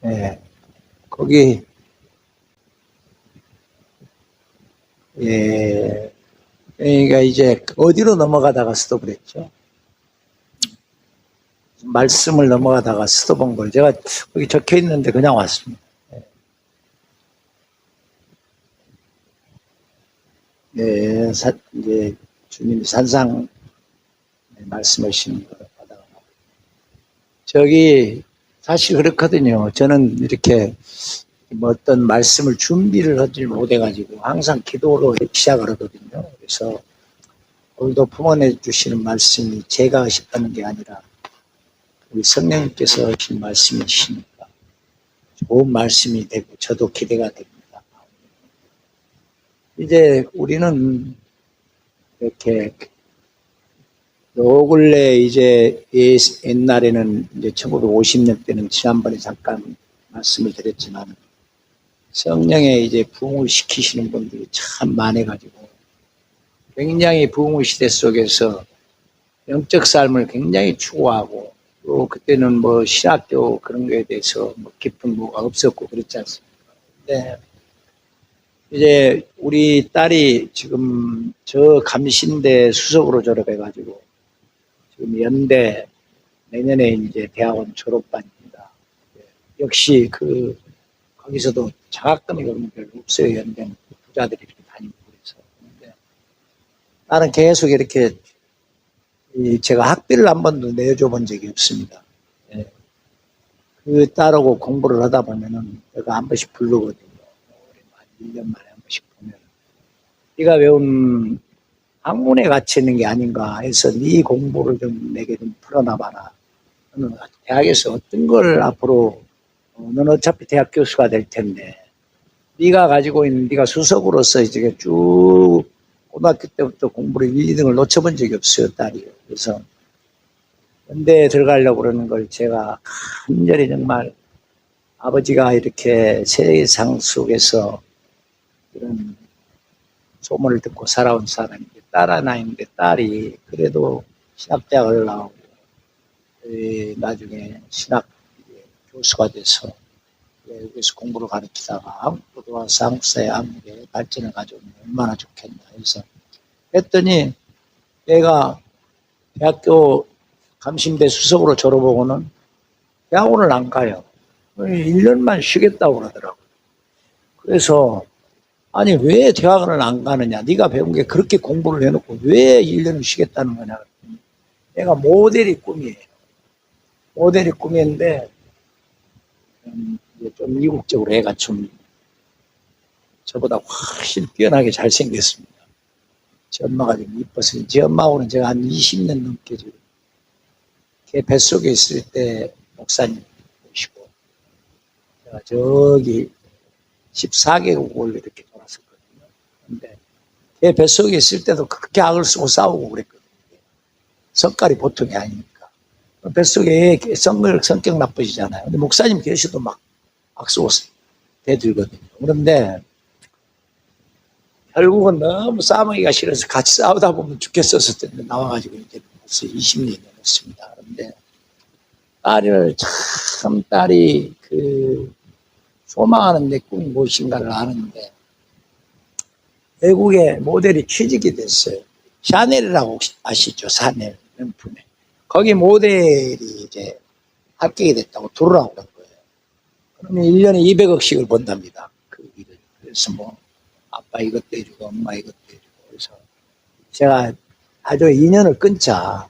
예, 거기, 예, 그러니까 이제 어디로 넘어가다가 스톱을 했죠? 말씀을 넘어가다가 스톱한 걸 제가 거기 적혀 있는데 그냥 왔습니다. 예, 이제 주님이 산상 말씀하시는 걸 받아가. 저기, 사실 그렇거든요. 저는 이렇게 뭐 어떤 말씀을 준비를 하지 못해가지고 항상 기도로 시작을 하거든요. 그래서 오늘도 품어내 주시는 말씀이 제가 하셨다는 게 아니라 우리 성령님께서 하신 말씀이시니까 좋은 말씀이 되고 저도 기대가 됩니다. 이제 우리는 이렇게 요 근래 이제 옛날에는 이제 1950년 때는 지난번에 잠깐 말씀을 드렸지만 성령에 이제 부흥을 시키시는 분들이 참 많아가지고 굉장히 부흥의 시대 속에서 영적 삶을 굉장히 추구하고 또 그때는 뭐 신학교 그런 거에 대해서 뭐 깊은 뭐가 없었고 그렇지 않습니까? 근데 이제 우리 딸이 지금 저 감신대 수석으로 졸업해가지고 지금 연대 내년에 이제 대학원 졸업반입니다. 역시 거기서도 장학금이 그런 게 별로 없어요. 연대는 부자들이 이렇게 다니고 그래서. 근데 나는 계속 이렇게 제가 학비를 한 번도 내줘 본 적이 없습니다. 예. 그 딸하고 공부를 하다 보면은 내가 한 번씩 부르거든요. 1년 만에 한 번씩 보면. 네가 배운 학문에 갇혀 있는 게 아닌가 해서 네 공부를 좀 내게 좀 풀어놔봐라. 너는 대학에서 어떤 걸 앞으로 너는 어차피 대학 교수가 될 텐데 네가 가지고 있는 네가 수석으로서 이제 쭉 고등학교 때부터 공부를 1, 2등을 놓쳐본 적이 없어요, 딸이. 그래서 연대에 들어가려고 그러는 걸 제가 간절히 정말 아버지가 이렇게 세상 속에서 이런 소문을 듣고 살아온 사람인데 딸 하나 있는데 딸이 그래도 신학대학을 나오고 나중에 신학 교수가 돼서 여기서 공부를 가르치다가 한국으로 와서 한국사회 한국에 발전을 가져오면 얼마나 좋겠나 해서 했더니 얘가 대학교 감신대 수석으로 졸업하고는 대학원을 안 가요. 1년만 쉬겠다고 그러더라고요. 그래서 아니 왜 대학원을 안 가느냐, 네가 배운 게 그렇게 공부를 해놓고 왜 1년을 쉬겠다는 거냐. 얘가 모델이 꿈이에요. 모델이 꿈이었는데 좀 이국적으로 애가 좀 저보다 훨씬 뛰어나게 잘생겼습니다. 제 엄마가 좀 이뻤어요. 제 엄마하고는 제가 한 20년 넘게 걔 뱃속에 있을 때 목사님 모시고 제가 저기 14개국을 이렇게 돌았었거든요. 근데 걔 뱃속에 있을 때도 그렇게 악을 쓰고 싸우고 그랬거든요. 성깔이 보통이 아니니까. 뱃속에 성격 나쁘시잖아요. 근데 목사님 계셔도 막 악쓰고 대들거든요. 그런데 결국은 너무 싸우기가 싫어서 같이 싸우다 보면 죽겠었을 텐데 나와가지고 이제 벌써 20년이 넘었습니다. 그런데 딸이 소망하는 내 꿈이 무엇인가를 아는데 외국에 모델이 취직이 됐어요. 샤넬이라고 아시죠? 샤넬 명품에. 거기 모델이 이제 합격이 됐다고 들어오라고 그런 거예요. 그러면 1년에 200억씩을 번답니다. 그 일을. 그래서 뭐 아빠 이것도 해주고 엄마 이것도 해주고 그래서 제가 아주 인연을 끊자.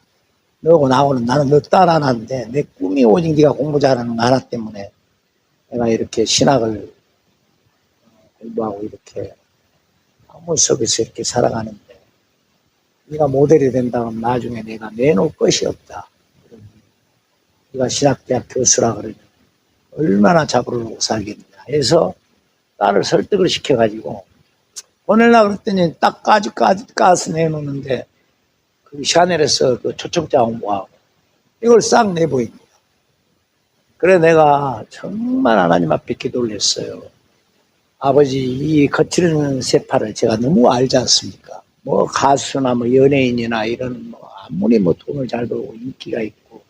너하고 나하고는 나는 너 딸 하나인데 내 꿈이 오직 네가 공부 잘하는 거 하나 때문에 내가 이렇게 신학을 공부하고 이렇게 학문 속에서 이렇게 살아가는데 네가 모델이 된다면 나중에 내가 내놓을 것이 없다. 네가 신학대학 교수라 그러면 얼마나 잡으려고 살겠냐 해서 딸을 설득을 시켜가지고 보내려고 그랬더니 딱 까서 내놓는데 그 샤넬에서 그 초청장 홍보하고 이걸 싹 내보입니다. 그래 내가 정말 하나님 앞에 기도를 했어요. 아버지 이 거칠은 세파를 제가 너무 알지 않습니까? 뭐 가수나 뭐 연예인이나 이런 뭐 아무리 뭐 돈을 잘 벌고 인기가 있고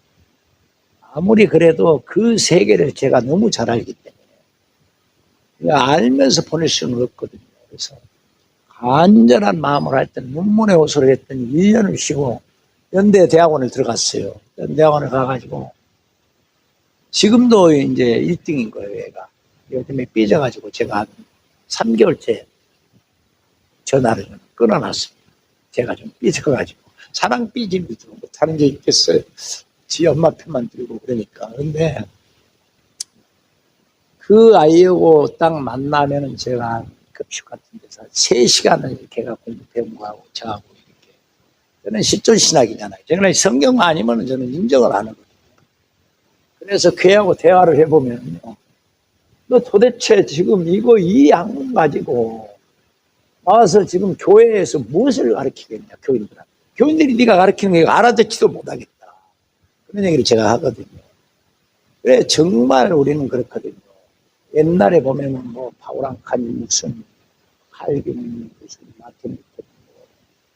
아무리 그래도 그 세계를 제가 너무 잘 알기 때문에 알면서 보낼 수는 없거든요. 그래서 간절한 마음을 할 때 눈물의 호소를 했더니 1년을 쉬고 연대대학원을 들어갔어요. 연대학원을 가가지고 지금도 이제 1등인 거예요, 얘가. 요즘에 삐져가지고 제가 한 3개월째 전화를 끊어놨습니다. 제가 좀 삐져가지고. 사랑 삐짐도 좀 못하는 게 있겠어요. 지 엄마 편만 들고 그러니까. 근데 그 아이하고 딱 만나면은 제가 급식 같은 데서 3시간을 걔가 공부 배우고 저하고 이렇게. 저는 실존신학이잖아요. 저는 성경 아니면 저는 인정을 안 하거든요. 그래서 걔하고 대화를 해보면요. 너 도대체 지금 이 학문 가지고 나와서 지금 교회에서 무엇을 가르치겠냐, 교인들한테. 교인들이 네가 가르치는 거 알아듣지도 못하겠다. 그런 얘기를 제가 하거든요. 그래, 정말 우리는 그렇거든요. 옛날에 보면은 뭐, 바울랑칸이 무슨, 칼빈 무슨, 마틴 루터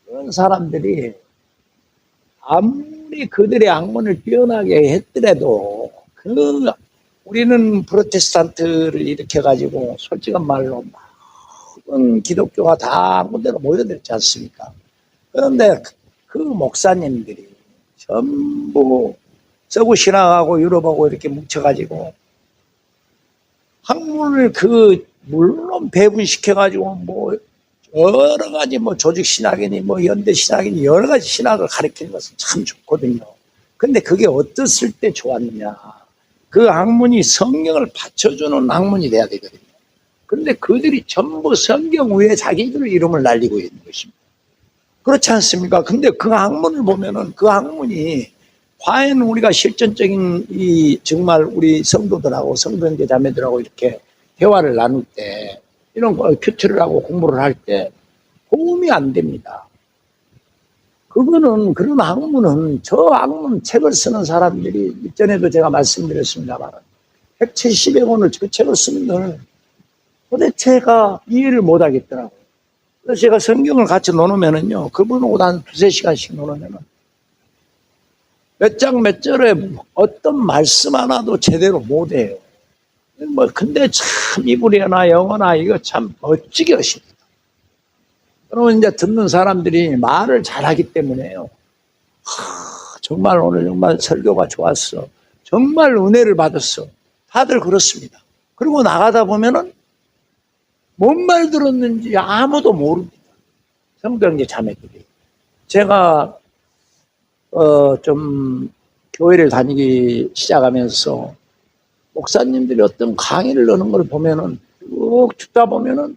그런 사람들이 아무리 그들의 학문을 뛰어나게 했더라도 우리는 프로테스탄트를 일으켜가지고 솔직한 말로 모든 기독교가 다 한군데로 모여들지 않습니까? 그런데 그 목사님들이 전부 서구 신학하고 유럽하고 이렇게 뭉쳐가지고 학문을 물론 배분시켜가지고 뭐 여러 가지 뭐 조직 신학이니 뭐 연대 신학이니 여러 가지 신학을 가르치는 것은 참 좋거든요. 근데 그게 어떻을 때 좋았느냐. 그 학문이 성경을 받쳐주는 학문이 돼야 되거든요. 그런데 그들이 전부 성경 위에 자기들의 이름을 날리고 있는 것입니다. 그렇지 않습니까? 근데 그 학문을 보면은 그 학문이 과연 우리가 실전적인 정말 우리 성도들하고 성도님들 자매들하고 이렇게 대화를 나눌 때 이런 거 큐처를 하고 공부를 할 때 도움이 안 됩니다. 그런 학문은 저 학문 책을 쓰는 사람들이 이전에도 제가 말씀드렸습니다만 170여 권을 그 책을 쓰는 도대체가 이해를 못 하겠더라고요. 그래서 제가 성경을 같이 놓으면은요, 그분하고 한 2-3시간씩 놓으면은 몇 장 몇 절에 어떤 말씀 하나도 제대로 못 해요. 근데 참 이불이나 영어나 이거 참 멋지게 하십니다. 그러면 이제 듣는 사람들이 말을 잘하기 때문에요. 정말 오늘 정말 설교가 좋았어. 정말 은혜를 받았어. 다들 그렇습니다. 그리고 나가다 보면은 뭔 말 들었는지 아무도 모릅니다. 성경제 자매들이. 제가 좀 교회를 다니기 시작하면서 목사님들이 어떤 강의를 하는 걸 보면은 쭉 듣다 보면은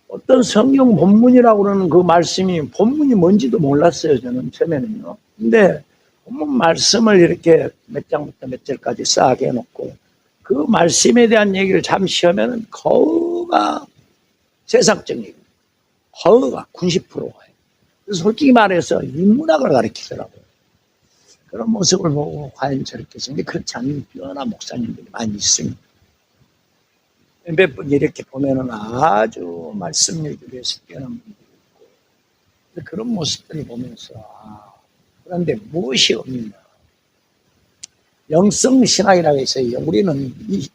어떤 성경 본문이라고 그러는 그 말씀이 본문이 뭔지도 몰랐어요. 저는 처음에는요. 근데 본문 말씀을 이렇게 몇 장부터 몇 절까지 싹 해놓고 그 말씀에 대한 얘기를 잠시 하면은 거의가 세상적 얘기, 거의가 90%가. 그래서 솔직히 말해서 인문학을 가르치더라고요. 그런 모습을 보고 과연 저렇게 생겼는데 그렇지 않은 뛰어난 목사님들이 많이 있습니다. 몇 분 이렇게 보면은 아주 말씀 얘기에서 뛰어난 분들이 있고 그런 모습들을 보면서 그런데 무엇이 없느냐. 영성신학이라고 해서요. 우리는 이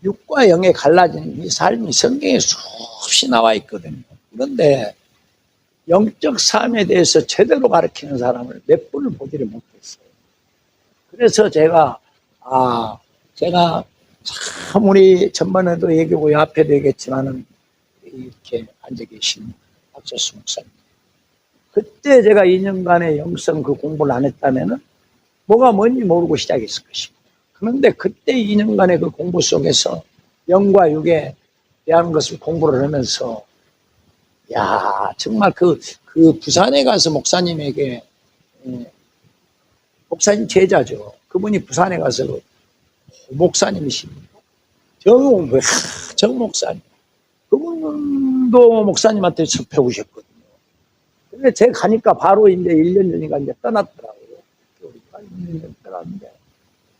육과 영에 갈라진 이 삶이 성경에 수없이 나와 있거든요. 그런데 영적 삶에 대해서 제대로 가르치는 사람을 몇 분을 보지를 못했어요. 그래서 제가 참 우리 전번에도 얘기하고 앞에도 얘기했지만은 이렇게 앉아 계신 박철수 목사님. 그때 제가 2년간의 영성 그 공부를 안 했다면은 뭐가 뭔지 모르고 시작했을 것입니다. 그런데 그때 2년간의 그 공부 속에서 영과 육에 대한 것을 공부를 하면서 정말 그 부산에 가서 목사님에게 목사님 제자죠. 그분이 부산에 가서 목사님이십니다. 정 목사님. 그분도 목사님한테 배우셨거든요. 근데 제가 가니까 바로 이제 1년 전인가 이제 떠났더라고요. 1년 전 떠났는데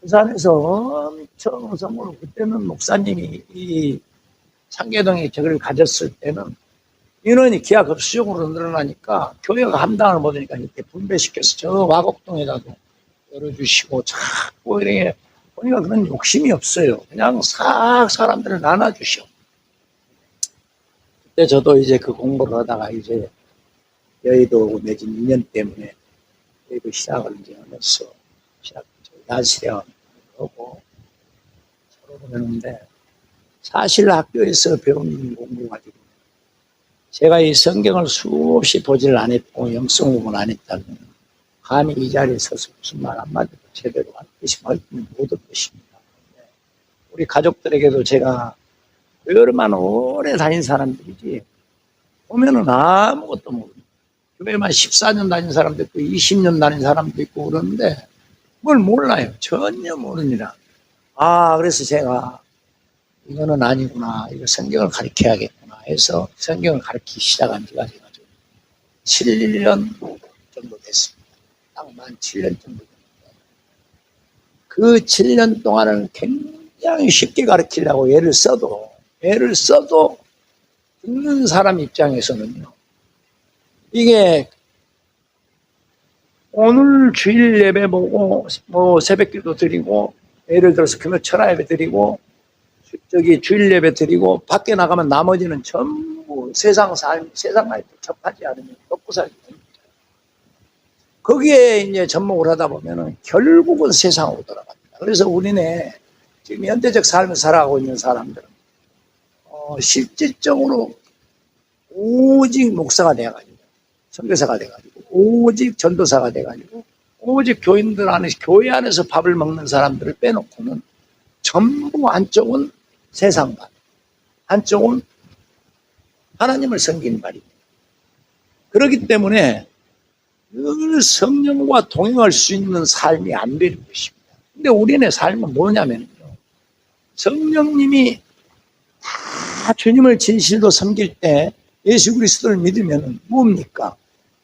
부산에서 엄청 성으로 그때는 목사님이 이 상계동에 저걸 가졌을 때는 인원이 기하급수적으로 늘어나니까 교회가 감당을 못하니까 이렇게 분배시켜서 저 와곡동에다도 열어주시고 자꾸 이렇게 보니까 그런 욕심이 없어요. 그냥 싹 사람들을 나눠주셔. 그때 저도 이제 그 공부를 하다가 이제 여의도 매진 2년 때문에 여의도 시작을 이제 하면서 야시령 하고 서로 그러는데 사실 학교에서 배운 공부 가지고 제가 이 성경을 수없이 보지를 안 했고 영성 공부를 안 했다면 감히 이 자리에 서서 무슨 말 한마디도 제대로 한 뜻이 못 얻을 것입니다. 우리 가족들에게도 제가 얼마나 오래 다닌 사람들이지 보면은 아무것도 모르고 교회만 14년 다닌 사람도 있고 20년 다닌 사람도 있고 그러는데 뭘 몰라요. 전혀 모릅니다. 그래서 제가 이거는 아니구나. 이거 성경을 가르쳐야겠구나 해서 성경을 가르치기 시작한 지가 제가 좀 7년 정도 됐습니다. 딱 만 7년 정도 됐는데 그 7년 동안은 굉장히 쉽게 가르치려고 애를 써도 듣는 사람 입장에서는요. 이게 오늘 주일 예배 보고 뭐 새벽기도 드리고 예를 들어서 금요 철야 예배 드리고 주일 예배 드리고 밖에 나가면 나머지는 전부 세상 말도 접하지 않으면 먹고 살기 됩니다. 거기에 이제 접목을 하다 보면은 결국은 세상으로 돌아갑니다. 그래서 우리네 지금 현대적 삶을 살아가고 있는 사람들은 실질적으로 오직 목사가 돼가지고 선교사가 돼가지고 오직 전도사가 돼가지고 오직 교회 안에서 밥을 먹는 사람들을 빼놓고는 전부 한쪽은 세상반, 한쪽은 하나님을 섬기는 말입니다. 그렇기 때문에 늘 성령과 동행할 수 있는 삶이 안 되는 것입니다. 근데 우리네 삶은 뭐냐면요. 성령님이 다 주님을 진실로 섬길 때 예수 그리스도를 믿으면 뭡니까?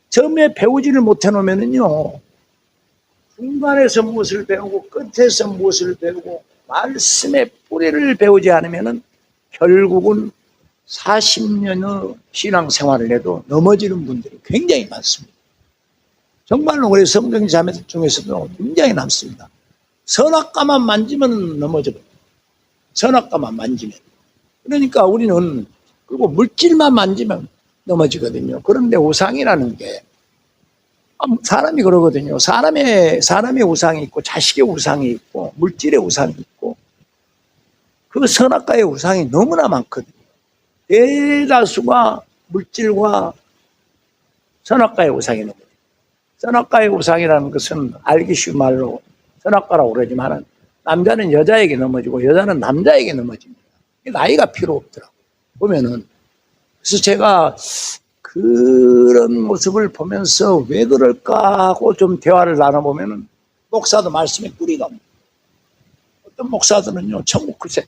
처음에 배우지를 못해 놓으면요. 중간에서 무엇을 배우고 끝에서 무엇을 배우고 말씀의 뿌리를 배우지 않으면 결국은 40년의 신앙생활을 해도 넘어지는 분들이 굉장히 많습니다. 정말로 우리 성경 자매들 중에서도 굉장히 많습니다. 선악과만 만지면 넘어져요. 선악과만 만지면. 그러니까 우리는 그리고 물질만 만지면 넘어지거든요. 그런데 우상이라는 게 사람이 그러거든요. 사람의 우상이 있고 자식의 우상이 있고 물질의 우상이 있고 그 선악과의 우상이 너무나 많거든요. 대다수가 물질과 선악과의 우상이 넘어져요. 선악과의 우상이라는 것은 알기 쉬운 말로 선악과라고 그러지만 남자는 여자에게 넘어지고 여자는 남자에게 넘어집니다. 나이가 필요 없더라고요. 보면은. 그래서 제가 그런 모습을 보면서 왜 그럴까 하고 좀 대화를 나눠보면은 목사도 말씀에 뿌리가 없는 어떤 목사들은요, 천국 글쎄,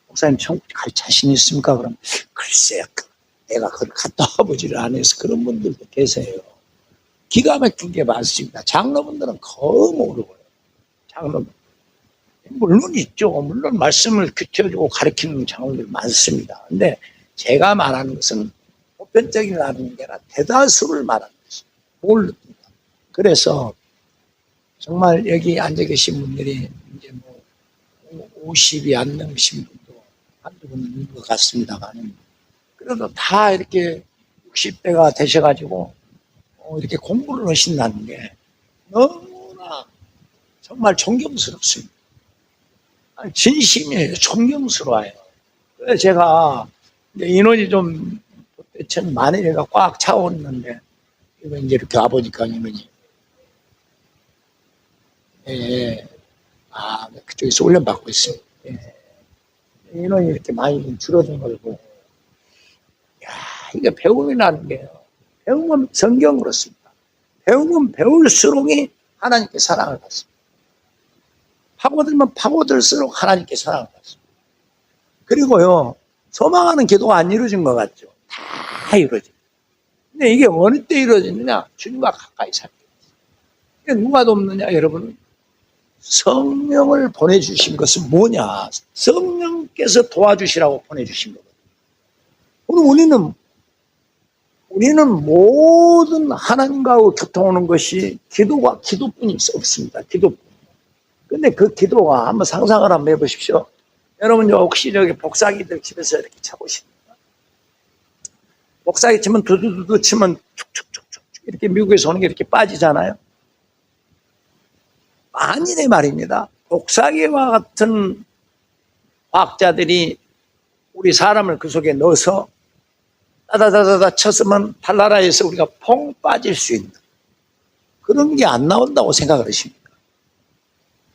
목사님 천국 갈 자신 있습니까? 그럼 글쎄, 내가 그걸 갔다 와보지를 않아서 그런 분들도 계세요. 기가 막힌 게 많습니다. 장로분들은 거의 모르고요. 장로분. 물론 있죠. 물론 말씀을 규칙해주고 가르치는 장로들 많습니다. 근데 제가 말하는 것은 보편적이라는 게 아니라 대다수를 말하는 것입니다. 모릅니다. 그래서 정말 여기 앉아 계신 분들이 이제 뭐 50이 안 넘으신 분도 한두 분 있는 것 같습니다만 그래도 다 이렇게 60대가 되셔가지고 이렇게 공부를 하신다는 게 너무나 정말 존경스럽습니다. 진심이에요. 존경스러워요. 그래서 제가 인원이 좀 참 많이 내가 꽉 차오르는데 이거 이제 이렇게 와보니까 인원이 그쪽에서 훈련받고 있습니다. 인원이 이렇게 많이 좀 줄어든 걸 보고 이게 배움이라는 게요. 배우면 성경 그렇습니다. 배우면 배울수록이 하나님께 사랑을 받습니다. 파고들면 파고들수록 하나님께 사랑을 받습니다. 그리고요, 소망하는 기도가 안 이루어진 것 같죠? 다 이루어집니다. 근데 이게 어느 때 이루어지느냐? 주님과 가까이 살 때. 이게 누가 돕느냐, 여러분? 성령을 보내주신 것은 뭐냐? 성령께서 도와주시라고 보내주신 거거든요. 그럼 우리는 우리는 모든 하나님과의 교통하는 것이 기도뿐이 없습니다. 기도뿐. 근데 그 기도가 한번 상상을 한번 해보십시오. 여러분 혹시 저기 복사기들 집에서 이렇게 쳐보십니까? 복사기 치면 두두두두 치면 축축축축 이렇게 미국에서 오는 게 이렇게 빠지잖아요. 만일의 말입니다. 복사기와 같은 과학자들이 우리 사람을 그 속에 넣어서 따다다다다 쳤으면 달나라에서 우리가 퐁 빠질 수 있는 그런 게 안 나온다고 생각을 하십니까?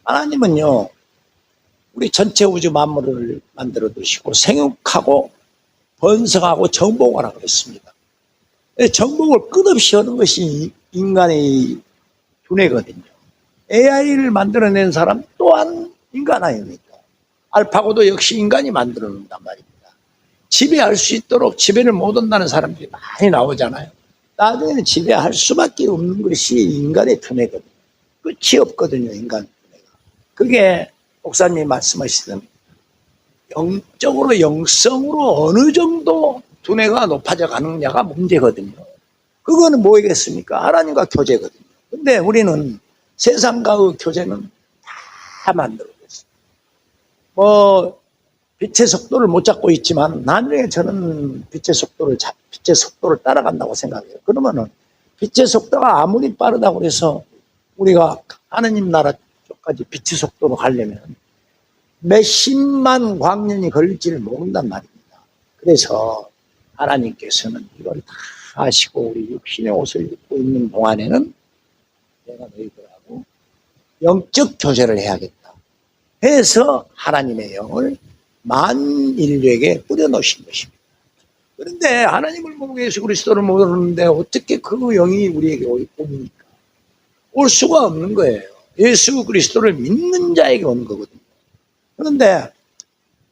하나님은요, 우리 전체 우주 만물을 만들어 두시고 생육하고 번성하고 정복하라고 그랬습니다. 정복을 끝없이 하는 것이 인간의 두뇌거든요. AI를 만들어낸 사람 또한 인간 아닙니까? 알파고도 역시 인간이 만들어 놓는단 말입니다. 지배할 수 있도록 지배를 못 한다는 사람들이 많이 나오잖아요. 나중에는 지배할 수밖에 없는 것이 인간의 두뇌거든요. 끝이 없거든요, 인간 두뇌가. 그게 목사님이 말씀하시던 영적으로 영성으로 어느 정도 두뇌가 높아져 가느냐가 문제거든요. 그거는 뭐겠습니까? 하나님과 교제거든요. 근데 우리는 세상과의 교제는 다 만들어냈어요. 빛의 속도를 못 잡고 있지만 나중에 저는 빛의 속도를 따라간다고 생각해요. 그러면은 빛의 속도가 아무리 빠르다고 해서 우리가 하느님 나라 쪽까지 빛의 속도로 가려면 몇십만 광년이 걸릴지를 모른단 말입니다. 그래서 하나님께서는 이걸 다 하시고 우리 육신의 옷을 입고 있는 동안에는 내가 너희들하고 영적 교제를 해야겠다 해서 하나님의 영을 만 인류에게 뿌려놓으신 것입니다. 그런데 하나님을 모르고 예수 그리스도를 모르는데 어떻게 그 영이 우리에게 옵니까? 올 수가 없는 거예요. 예수 그리스도를 믿는 자에게 오는 거거든요. 그런데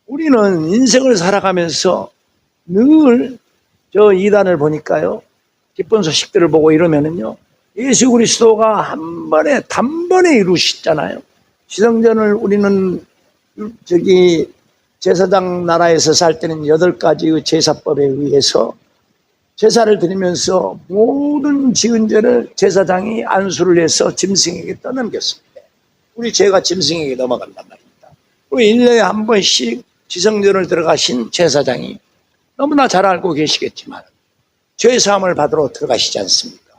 우리는 인생을 살아가면서 늘 저 이단을 보니까요, 기쁜 소식들을 보고 이러면은요, 예수 그리스도가 단번에 이루셨잖아요. 지성전을 우리는 제사장 나라에서 살 때는 8가지의 제사법에 의해서 제사를 드리면서 모든 지은 죄를 제사장이 안수를 해서 짐승에게 떠넘겼습니다. 우리 죄가 짐승에게 넘어간단 말입니다. 그리고 1년에 한 번씩 지성전을 들어가신 제사장이 너무나 잘 알고 계시겠지만 죄사함을 받으러 들어가시지 않습니까?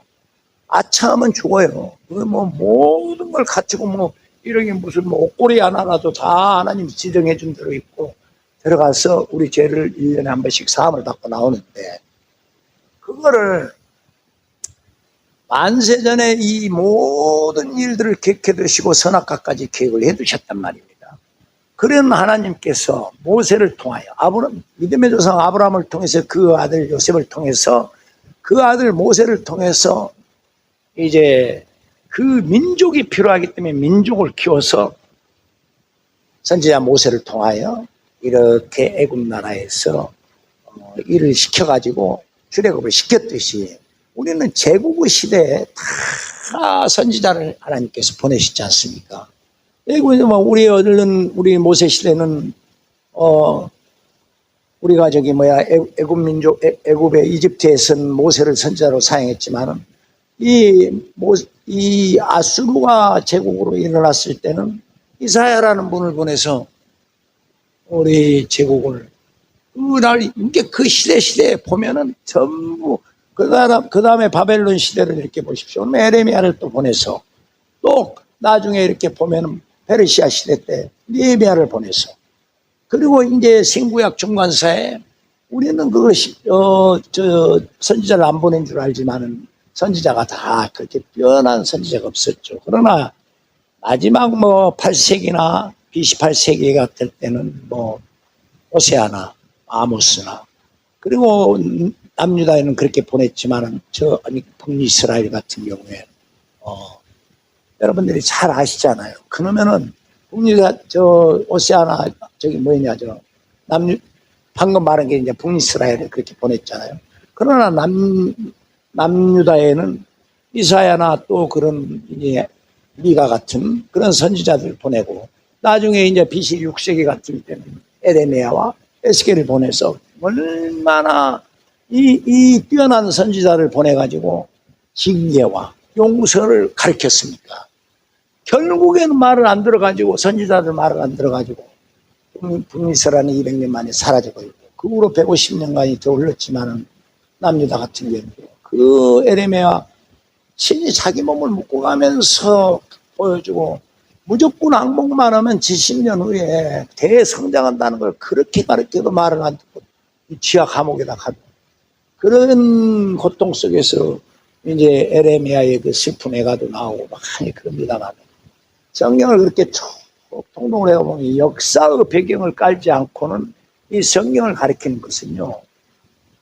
아차하면 죽어요. 모든 걸 갖추고 이런 게 무슨 옷걸이 하나라도 다 하나님 지정해 준 대로 있고 들어가서 우리 죄를 1년에 한 번씩 사함을 받고 나오는데, 그거를 만세전에 이 모든 일들을 계획해 두시고 선악과까지 계획을 해 두셨단 말입니다. 그런 하나님께서 모세를 통하여 믿음의 조상 아브라함을 통해서 그 아들 요셉을 통해서 그 아들 모세를 통해서 이제 그 민족이 필요하기 때문에 민족을 키워서 선지자 모세를 통하여 이렇게 애굽 나라에서 일을 시켜가지고 출애굽을 시켰듯이 우리는 제국의 시대에 다 선지자를 하나님께서 보내시지 않습니까? 애굽에 우리 모세 시대는 우리가 애굽 민족 애굽의 이집트에서는 모세를 선지자로 사용했지만은 이 아수르가 제국으로 일어났을 때는 이사야라는 분을 보내서 우리 제국을 그 시대에 보면은 전부 그 다음에 바벨론 시대를 이렇게 보십시오. 에레미야를 또 보내서 또 나중에 이렇게 보면은 페르시아 시대 때 느헤미야를 보내서, 그리고 이제 신구약 중간사에 우리는 그것이 선지자를 안 보낸 줄 알지만은 선지자가 다 그렇게 뛰어난 선지자가 없었죠. 그러나 마지막 8세기나 BC 8세기 같을 때는 호세아나 아모스나, 그리고 남유다에는 그렇게 보냈지만은 북이스라엘 같은 경우에 여러분들이 잘 아시잖아요. 그러면은 북유다 호세아나 방금 말한 게 이제 북이스라엘을 그렇게 보냈잖아요. 그러나 남유다에는 이사야나 또 그런 미가 같은 그런 선지자들 보내고, 나중에 이제 BC 6세기 같은 때는 에레미야와 에스겔을 보내서 얼마나 이 뛰어난 선지자를 보내가지고 징계와 용서를 가르쳤습니까? 결국에는 말을 안 들어가지고, 선지자들 말을 안 들어가지고 북이스라엘은 200년 만에 사라져버리고, 그 후로 150년간이 더 흘렀지만은 남유다 같은 경우 그 에레미야 친히 자기 몸을 묶고 가면서 보여주고, 무조건 항복만 하면 70년 후에 대성장한다는 걸 그렇게 가르쳐도 말을 안 듣고 지하 감옥에다 가고, 그런 고통 속에서 이제 에레미야의 그 슬픈 애가도 나오고 많이 그럽니다만, 성경을 그렇게 통독을 해보면 역사의 배경을 깔지 않고는 이 성경을 가리키는 것은요,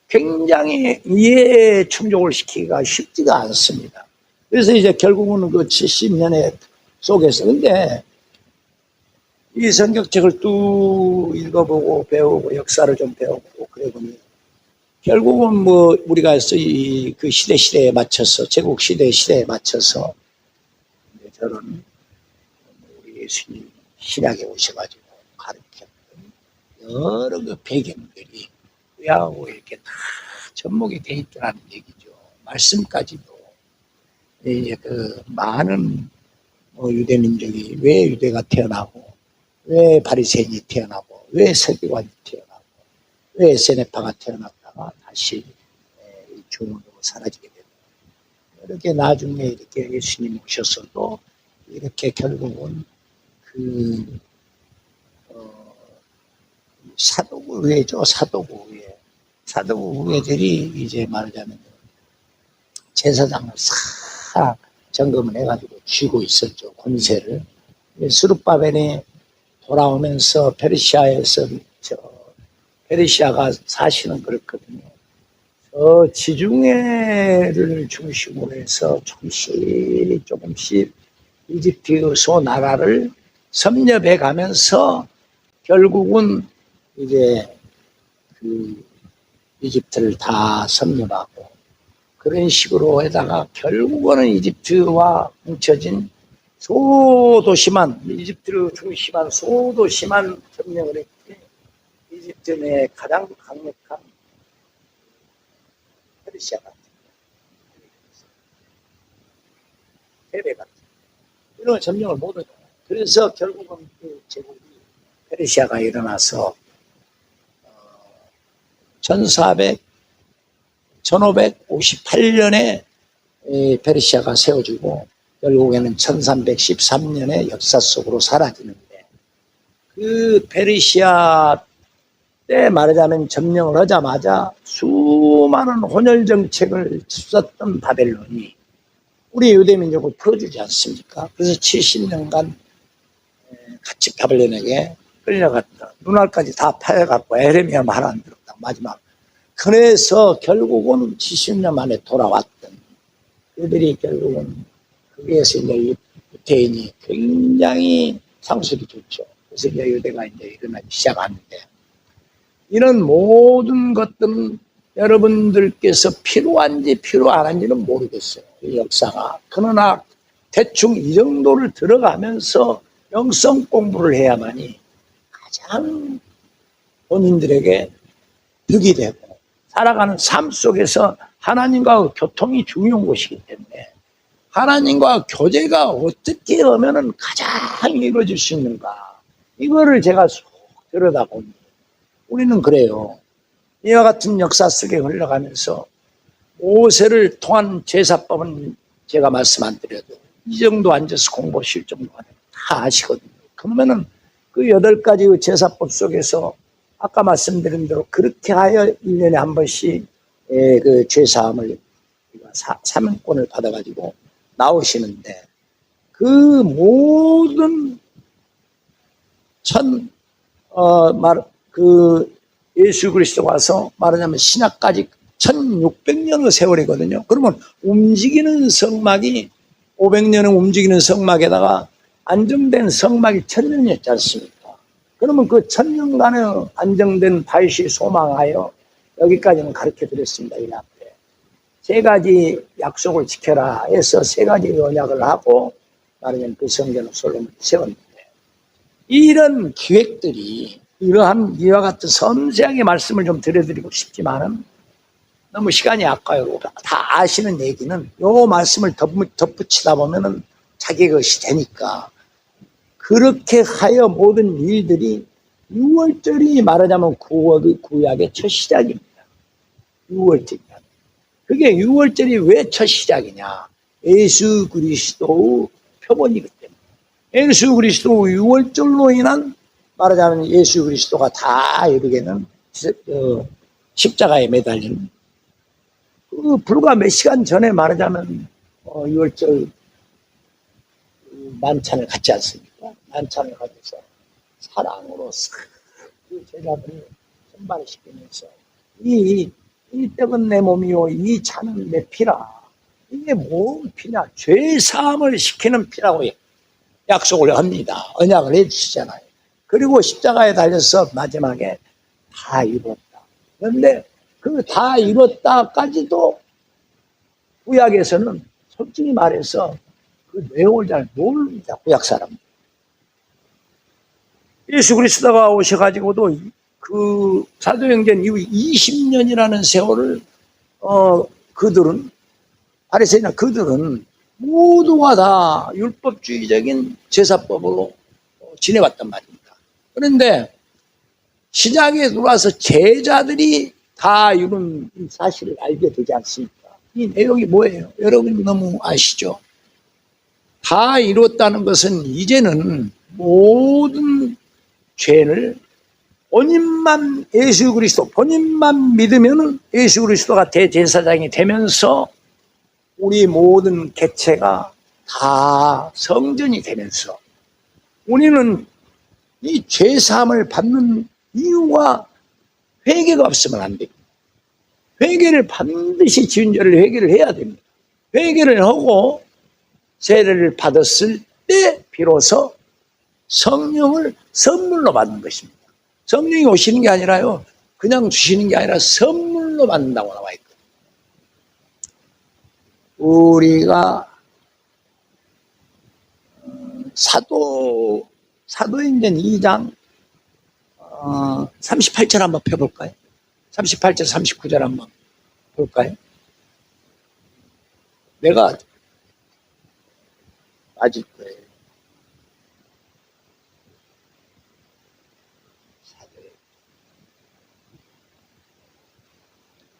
굉장히 이해 충족을 시키기가 쉽지가 않습니다. 그래서 이제 결국은 그 70년의 속에서, 근데 이 성경책을 쭉 읽어보고 배우고 역사를 좀 배워보고 그래보니 결국은 뭐 우리가 그 시대에 맞춰서, 제국 시대에 맞춰서 저런 우리 예수님 신약에 오셔가지고 가르쳤던 여러 그 배경들이 구약하고 이렇게 다 접목이 돼 있더라는 얘기죠. 말씀까지도 이제 그 많은 유대 민족이 왜 유대가 태어나고, 왜 바리새인이 태어나고, 왜 서기관이 태어나고, 왜 세네파가 태어났다가 다시 종으로 사라지게 되고, 이렇게 나중에 이렇게 예수님 오셨어도 이렇게 결국은 그 사도구 의회죠. 사도구 의회들이 이제 말하자면 제사장을 싹 점검을 해가지고 쥐고 있었죠. 권세를. 스룹바벨이 돌아오면서 페르시아가 사실은 그렇거든요. 지중해를 중심으로 해서 조금씩 이집트 소나라를 섭렵해 가면서 결국은 이제 그 이집트를 다 섭렵하고, 그런 식으로 해다가 결국은 이집트와 뭉쳐진 소도시만, 이집트를 중심한 소도시만 점령을 했지, 이집트 내 가장 강력한 페르시아 같은 테베 같은 이런 점령을 못하죠. 그래서 결국은 그 제국이 페르시아가 일어나서 1558년에 페르시아가 세워지고 결국에는 1313년에 역사 속으로 사라지는데, 그 페르시아 때 말하자면 점령을 하자마자 수많은 혼혈 정책을 썼던 바벨론이 우리 유대민족을 풀어주지 않습니까? 그래서 70년간 같이 바벨론에게 끌려갔다. 눈알까지 다 파여갖고 에레미야 말 안 들었다. 마지막. 그래서 결국은 70년 만에 돌아왔던 그들이 결국은 거기에서 이제 유대인이 굉장히 상속이 좋죠. 그래서 이제 유대가 이제 일어나기 시작하는데, 이런 모든 것들은 여러분들께서 필요한지 필요 안 한지는 모르겠어요. 이 역사가. 그러나 대충 이 정도를 들어가면서 영성 공부를 해야만이 가장 본인들에게 득이 되고, 살아가는 삶 속에서 하나님과 교통이 중요한 것이기 때문에 하나님과 교제가 어떻게 하면은 가장 이루어질 수 있는가, 이거를 제가 쏙 들여다보니 우리는 그래요. 이와 같은 역사 속에 흘러가면서 모세를 통한 제사법은 제가 말씀 안 드려도 이 정도 앉아서 공부하실 정도가 다 아시거든요. 그러면은 그 8가지 제사법 속에서 아까 말씀드린 대로 그렇게 하여 1년에 한 번씩 그 죄사함을 사명권을 받아가지고 나오시는데, 그 모든 예수 그리스도가 와서 말하자면 신약까지 1600년의 세월이거든요. 그러면 움직이는 성막이 500년은 움직이는 성막에다가 안정된 성막이 1000년이었지 않습니까? 그러면 그 1000년간의 안정된 다윗이 소망하여 여기까지는 가르쳐 드렸습니다. 이 앞에 3가지 약속을 지켜라 해서 3가지 언약을 하고 말하자면 그 성전을 솔로몬이 세웠는데, 이런 기획들이 이러한 이와 같은 섬세하게 말씀을 좀 드려드리고 싶지만은 너무 시간이 아까요. 다 아시는 얘기는 요 말씀을 덧붙이다 보면은 자기 것이 되니까. 그렇게 하여 모든 일들이 6월절이 말하자면 구약의 첫 시작입니다. 6월절이야. 그게 6월절이 왜 첫 시작이냐? 예수 그리스도의 표본이기 때문에. 예수 그리스도 6월절로 인한 말하자면 예수 그리스도가 다 이르게는 십자가에 매달린 그 불과 몇 시간 전에 말하자면 6월절 만찬을 갖지 않습니까? 만찬을 가져서 사랑으로 그 제자들을 선발시키면서 이 떡은 내 몸이요 이 잔은 내 피라. 이게 뭔 피냐? 죄 사함을 시키는 피라고 약속을 합니다. 언약을 해주시잖아요. 그리고 십자가에 달려서 마지막에 다 이뤘다. 그런데 그 다 이뤘다까지도 구약에서는 솔직히 말해서 그 내용을 잘 모릅니다. 구약 사람. 예수 그리스도가 오셔가지고도 그 사도행전 이후 20년이라는 세월을 그들은 바리새인이나 그들은 모두가 다 율법주의적인 제사법으로 지내왔단 말입니다. 그런데 신약에 들어와서 제자들이 다 이런 사실을 알게 되지 않습니까? 이 내용이 뭐예요? 여러분이 너무 아시죠? 다 이뤘다는 것은 이제는 모든 죄를 본인만 예수 그리스도 본인만 믿으면 예수 그리스도가 대제사장이 되면서 우리 모든 개체가 다 성전이 되면서 우리는 이 죄사함을 받는 이유가 회개가 없으면 안 됩니다. 회개를 반드시 지은 죄를 회개를 해야 됩니다. 회개를 하고 세례를 받았을 때 비로소 성령을 선물로 받는 것입니다. 성령이 오시는 게 아니라요, 그냥 주시는 게 아니라 선물로 받는다고 나와 있거든요. 우리가 사도행전 2장 38절 한번 펴볼까요? 38절 39절 한번 볼까요? 내가 맞을 거예요.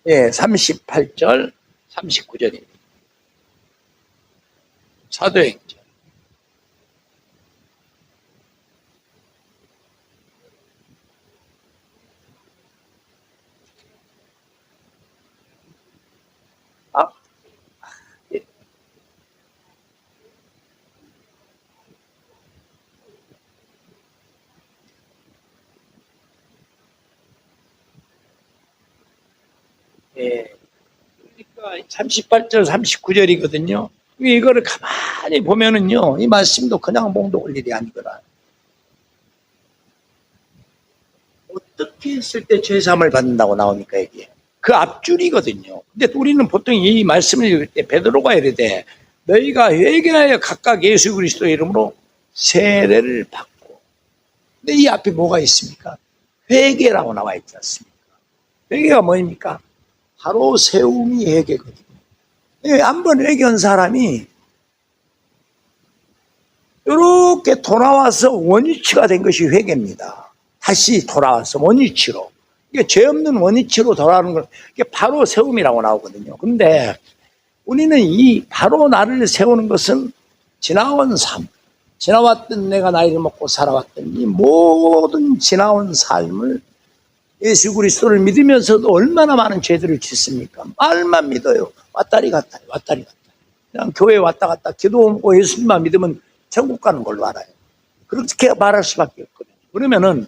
예, 38절 39절입니다. 사도행전. 예. 그러니까 38절 39절이거든요. 이거를 가만히 보면은요, 이 말씀도 그냥 봉독할 일이 아니거라. 어떻게 했을 때 죄사함을 받는다고 나옵니까, 이게? 그 앞줄이거든요. 근데 우리는 보통 이 말씀을 읽을 때 베드로가 이르되 너희가 회개하여 각각 예수 그리스도의 이름으로 세례를 받고. 근데 이 앞에 뭐가 있습니까? 회개라고 나와 있지 않습니까? 회개가 뭐입니까? 바로 세움이 회개거든요. 한번 회개한 사람이 이렇게 돌아와서 원위치가 된 것이 회개입니다. 다시 돌아와서 원위치로. 이게 죄 없는 원위치로 돌아오는 걸, 이게 바로 세움이라고 나오거든요. 근데 우리는 이 바로 나를 세우는 것은 지나온 삶, 지나왔던 내가 나이를 먹고 살아왔던 이 모든 지나온 삶을 예수 그리스도를 믿으면서도 얼마나 많은 죄들을 짓습니까? 말만 믿어요. 왔다리 갔다리, 왔다리 갔다리. 그냥 교회 왔다 갔다 기도하고 예수님만 믿으면 천국 가는 걸로 알아요. 그렇게 말할 수밖에 없거든요. 그러면은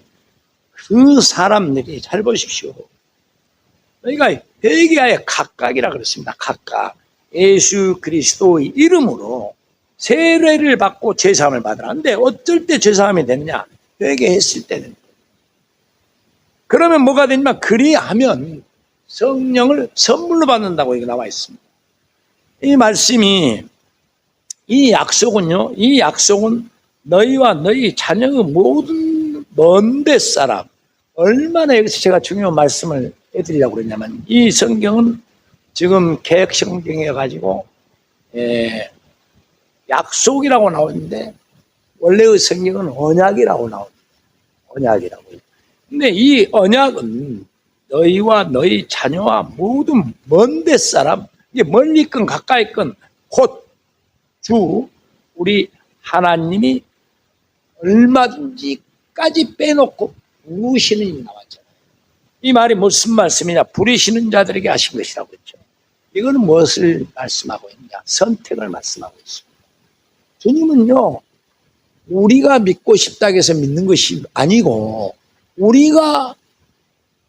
그 사람들이 잘 보십시오. 그러니까 회개하여 각각이라 그랬습니다. 각각 예수 그리스도의 이름으로 세례를 받고 죄사함을 받으라. 근데 어쩔 때 죄사함이 되느냐? 회개했을 때는. 그러면 뭐가 되냐면 그리하면 성령을 선물로 받는다고 이게 나와 있습니다. 이 말씀이 이 약속은요, 이 약속은 너희와 너희 자녀의 모든 먼데 사람, 얼마나 여기서 제가 중요한 말씀을 해드리려고 그랬냐면 이 성경은 지금 개혁성경에 가지고 약속이라고 나오는데 원래의 성경은 언약이라고 나옵니다. 언약이라고. 근데 이 언약은 너희와 너희 자녀와 모든 먼데 사람, 이게 멀리 있건 가까이 있건 곧 주 우리 하나님이 얼마든지까지 빼놓고 부르시는 이 나왔잖아요. 이 말이 무슨 말씀이냐? 부르시는 자들에게 하신 것이라고 했죠. 이거는 무엇을 말씀하고 있느냐? 선택을 말씀하고 있습니다. 주님은요, 우리가 믿고 싶다고 해서 믿는 것이 아니고, 우리가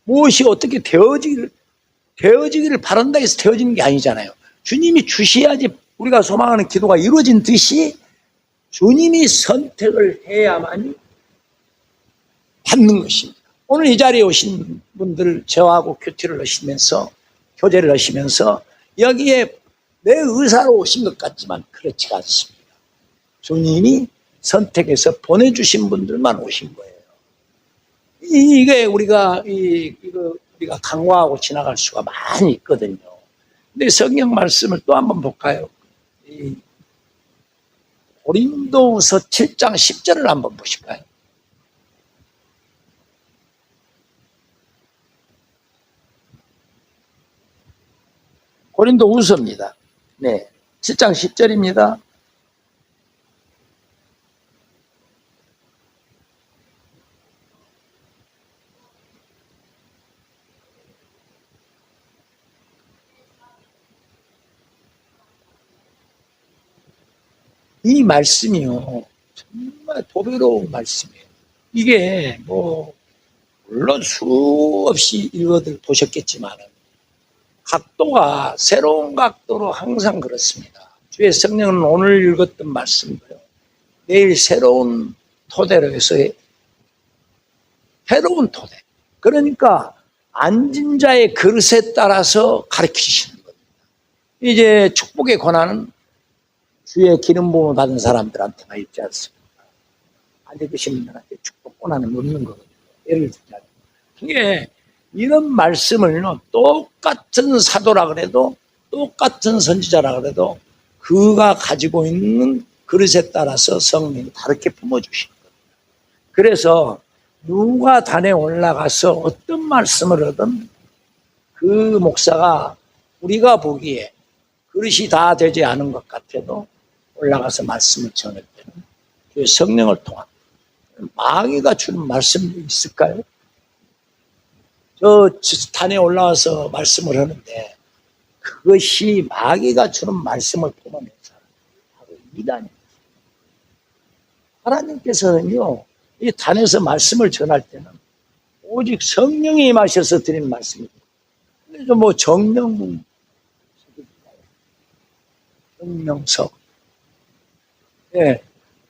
무엇이 어떻게 되어지기를 바란다 해서 되어지는 게 아니잖아요. 주님이 주셔야지 우리가 소망하는 기도가 이루어진 듯이 주님이 선택을 해야만 받는 것입니다. 오늘 이 자리에 오신 분들 저하고 교제를 하시면서 여기에 내 의사로 오신 것 같지만 그렇지가 않습니다. 주님이 선택해서 보내주신 분들만 오신 거예요. 이게 우리가 강화하고 지나갈 수가 많이 있거든요. 근데 성경 말씀을 또 한번 볼까요? 고린도후서 7장 10절을 한번 보실까요? 고린도후서입니다. 네, 7장 10절입니다. 이 말씀이요, 정말 보배로운 말씀이에요. 이게 물론 수없이 읽어들 보셨겠지만 각도가 새로운 각도로 항상 그렇습니다. 주의 성령은 오늘 읽었던 말씀도요, 내일 새로운 토대로 해서 새로운 토대. 그러니까 앉은 자의 그릇에 따라서 가르치시는 겁니다. 이제 축복의 권한은 주의 기름 부음을 받은 사람들한테만 있지 않습니까? 안 읽으신 분들한테 축복 권한은 없는 거거든요. 예를 들자면 이게 이런 말씀을 똑같은 사도라 그래도 똑같은 선지자라 그래도 그가 가지고 있는 그릇에 따라서 성령이 다르게 품어주시는 겁니다. 그래서 누가 단에 올라가서 어떤 말씀을 하든 그 목사가 우리가 보기에 그릇이 다 되지 않은 것 같아도 올라가서 말씀을 전할 때는 그 성령을 통한 마귀가 주는 말씀도 있을까요? 저 단에 올라와서 말씀을 하는데 그것이 마귀가 주는 말씀을 보면 바로 이단입니다. 하나님께서는요, 이 단에서 말씀을 전할 때는 오직 성령이 임하셔서 드리는 말씀입니다. 그래서 정명석. 예.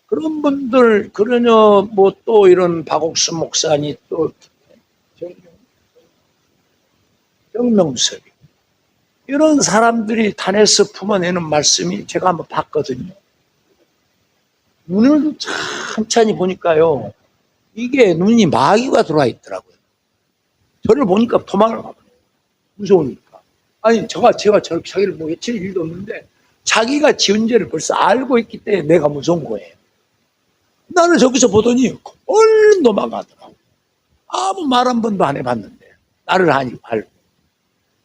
그런 분들, 그러냐, 또 이런 박옥순 목사니 또 정명석이. 이런 사람들이 단에서 품어내는 말씀이 제가 한번 봤거든요. 눈을 천천히 보니까요, 이게 눈이 마귀가 들어와 있더라고요. 저를 보니까 도망을 가버려요. 무서우니까. 아니, 제가 자기를 해칠 일도 없는데, 자기가 지은 죄를 벌써 알고 있기 때문에 내가 무서운 거예요. 나는 저기서 보더니 얼른 도망가더라고. 아무 말 한 번도 안 해봤는데 나를 알고.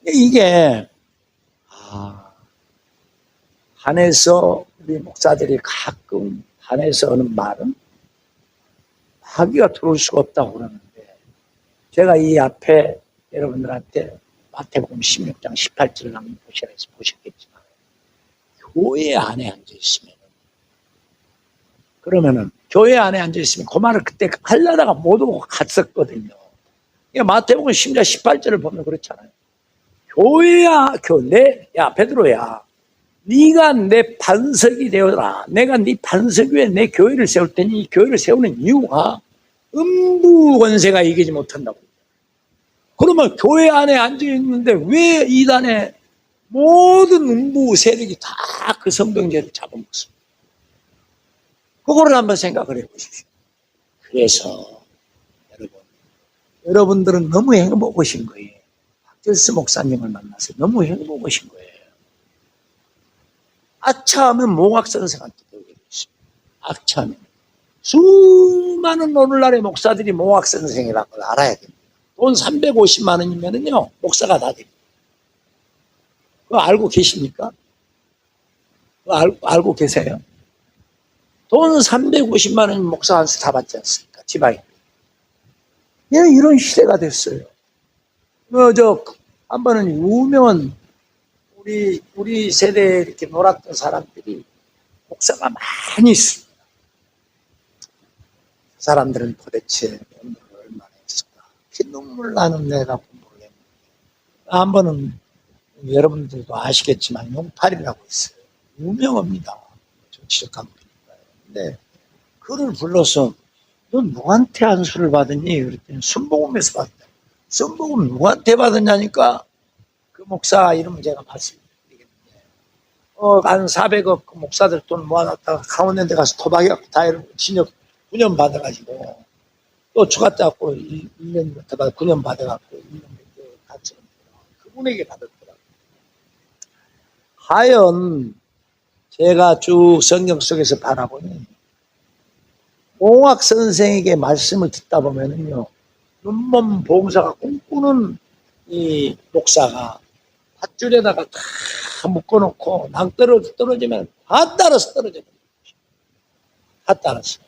이게 단에서 우리 목사들이 가끔 단에서 하는 말은 마귀가 들어올 수가 없다고 그러는데, 제가 이 앞에 여러분들한테 마태복음 16장 18절을 한번 보셨겠지만 교회 안에 앉아있으면, 그러면은 교회 안에 앉아있으면 그 말을 그때 하려다가 못 오고 갔었거든요. 마태복음 16장 18절을 보면 그렇잖아요. 교회야, 야 베드로야, 네가 내 반석이 되어라. 내가 네 반석 위에 내 교회를 세울 테니 이 교회를 세우는 이유가 음부 권세가 이기지 못한다고. 그러면 교회 안에 앉아있는데 왜 이단에 모든 음부 세력이 다 그 성경제를 잡아먹습니다. 그거를 한번 생각을 해보십시오. 그래서 여러분들은 너무 행복하신 거예요. 박jel수 목사님을 만나서 너무 행복하신 거예요. 아차하면 몽학선생한테 배우게 됐습니다. 아차하면. 수많은 오늘날의 목사들이 몽학선생이라는 걸 알아야 됩니다. 돈 350만 원이면은요, 목사가 다 됩니다. 그거 알고 계십니까? 그거 알고 계세요? 돈 350만 원 목사 한 수 다 받지 않습니까? 지방에. 예, 이런 시대가 됐어요. 한 번은 유명한 우리 세대에 이렇게 놀았던 사람들이 목사가 많이 있습니다. 그 사람들은 도대체 공부를 얼마나 했을까? 피눈물 나는 내가 공부를 했는데. 한 번은 여러분들도 아시겠지만 용팔이라고 있어요. 유명합니다. 정치적 강필인가요. 근데 그를 불러서 너 누구한테 안수를 받았니? 그랬더니 순복음에서 받았다. 순복음 누구한테 받았냐니까 그 목사 이름은 제가 말씀드리겠는데 한 400억 그 목사들 돈 모아놨다가 강원랜드 데 가서 토박이갖고 다 징역 9년 받아가지고 또 추가 떼갖고 1년부터 받아 9년 받아갖고 1년 같이 그분에게 받았더라고요. 하연 제가 쭉 성경 속에서 바라보니 몽학 선생에게 말씀을 듣다 보면은요, 눈먼 봉사가 꿈꾸는 이 목사가 밧줄에다가 다 묶어놓고 낭떠러지 떨어지면 다 따라서 떨어져요. 다 따라서.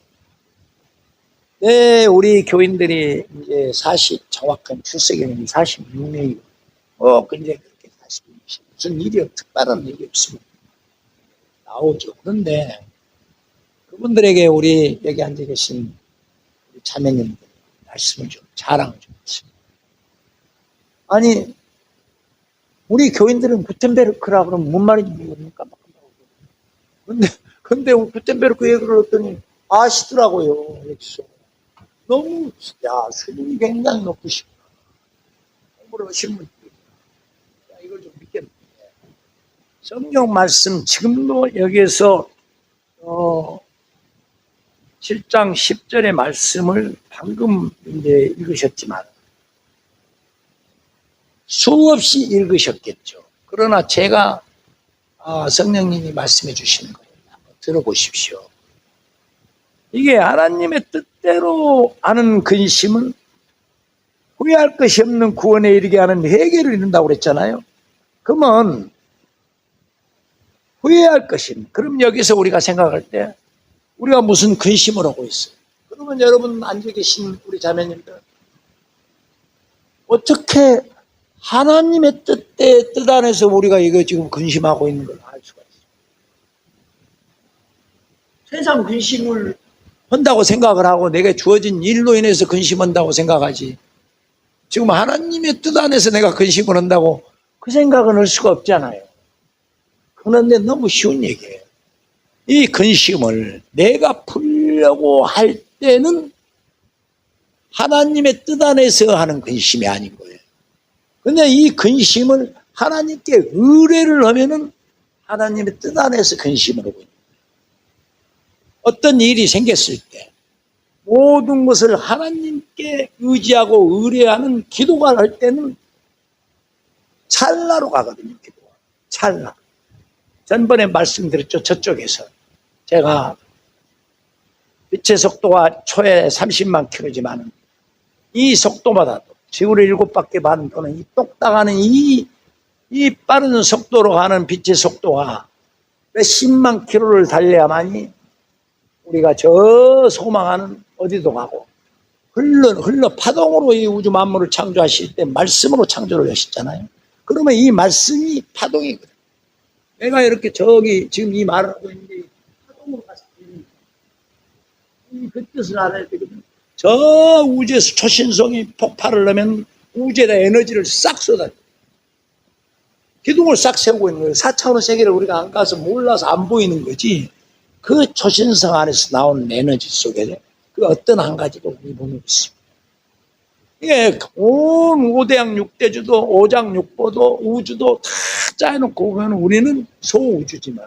네, 우리 교인들이 이제 정확한 출석에는 46명이고, 근데 그렇게 46명. 무슨 일이 특별한 일이 없으면 나오죠. 그런데 그분들에게 우리 여기 앉아 계신 우리 자매님들 말씀을 좀 자랑을 좀 했습니다. 아니 우리 교인들은 구텐베르크라 그러면 뭔 말인지 모르니까 근데 구텐베르크 얘기를 했더니 아시더라고요. 여기서 너무 수준이 굉장히 높으시고 공부를 하시는 분들이 이걸 좀 믿겠는데 성경 말씀 지금도 여기에서 7장 10절의 말씀을 방금 이제 읽으셨지만 수없이 읽으셨겠죠. 그러나 제가 성령님이 말씀해 주시는 거예요. 한번 들어보십시오. 이게 하나님의 뜻대로 아는 근심은 후회할 것이 없는 구원에 이르게 하는 회개를 이룬다고 그랬잖아요. 그러면 후회할 것임. 그럼 여기서 우리가 생각할 때 우리가 무슨 근심을 하고 있어요? 그러면 여러분 앉아 계신 우리 자매님들 어떻게 하나님의 뜻 안에서 우리가 이거 지금 근심하고 있는 걸 알 수가 있어요? 세상 근심을 한다고 생각을 하고 내게 주어진 일로 인해서 근심한다고 생각하지 지금 하나님의 뜻 안에서 내가 근심을 한다고 그 생각은 할 수가 없잖아요. 그런데 너무 쉬운 얘기예요. 이 근심을 내가 풀려고 할 때는 하나님의 뜻 안에서 하는 근심이 아닌 거예요. 근데 이 근심을 하나님께 의뢰를 하면은 하나님의 뜻 안에서 근심을 하고 있는 거예요. 어떤 일이 생겼을 때 모든 것을 하나님께 의지하고 의뢰하는 기도가 할 때는 찰나로 가거든요. 기도가. 찰나. 전번에 말씀드렸죠. 저쪽에서 제가 빛의 속도가 초에 30만 킬로지만 이 속도마다도 지구를 7바퀴 반 도는 이 똑딱하는 이 빠른 속도로 가는 빛의 속도가 몇십만 킬로를 달려야만이 우리가 저 소망하는 어디도 가고 흘러 파동으로 이 우주 만물을 창조하실 때 말씀으로 창조를 하셨잖아요. 그러면 이 말씀이 파동이거든요. 내가 이렇게 지금 이 말을 하고 있는데 파동으로 갔을 때 그 뜻을 알아야 되거든요. 저 우주에서 초신성이 폭발을 하면 우주에다 에너지를 싹 쏟아요. 기둥을 싹 세우고 있는 거예요. 4차원의 세계를 우리가 안 가서 몰라서 안 보이는 거지. 그 초신성 안에서 나오는 에너지 속에 그 어떤 한 가지도 우리 몸에 있습니다. 이게 온 5대양 6대주도 5장 6보도 우주도 다 짜놓고 보면 우리는 소우주지만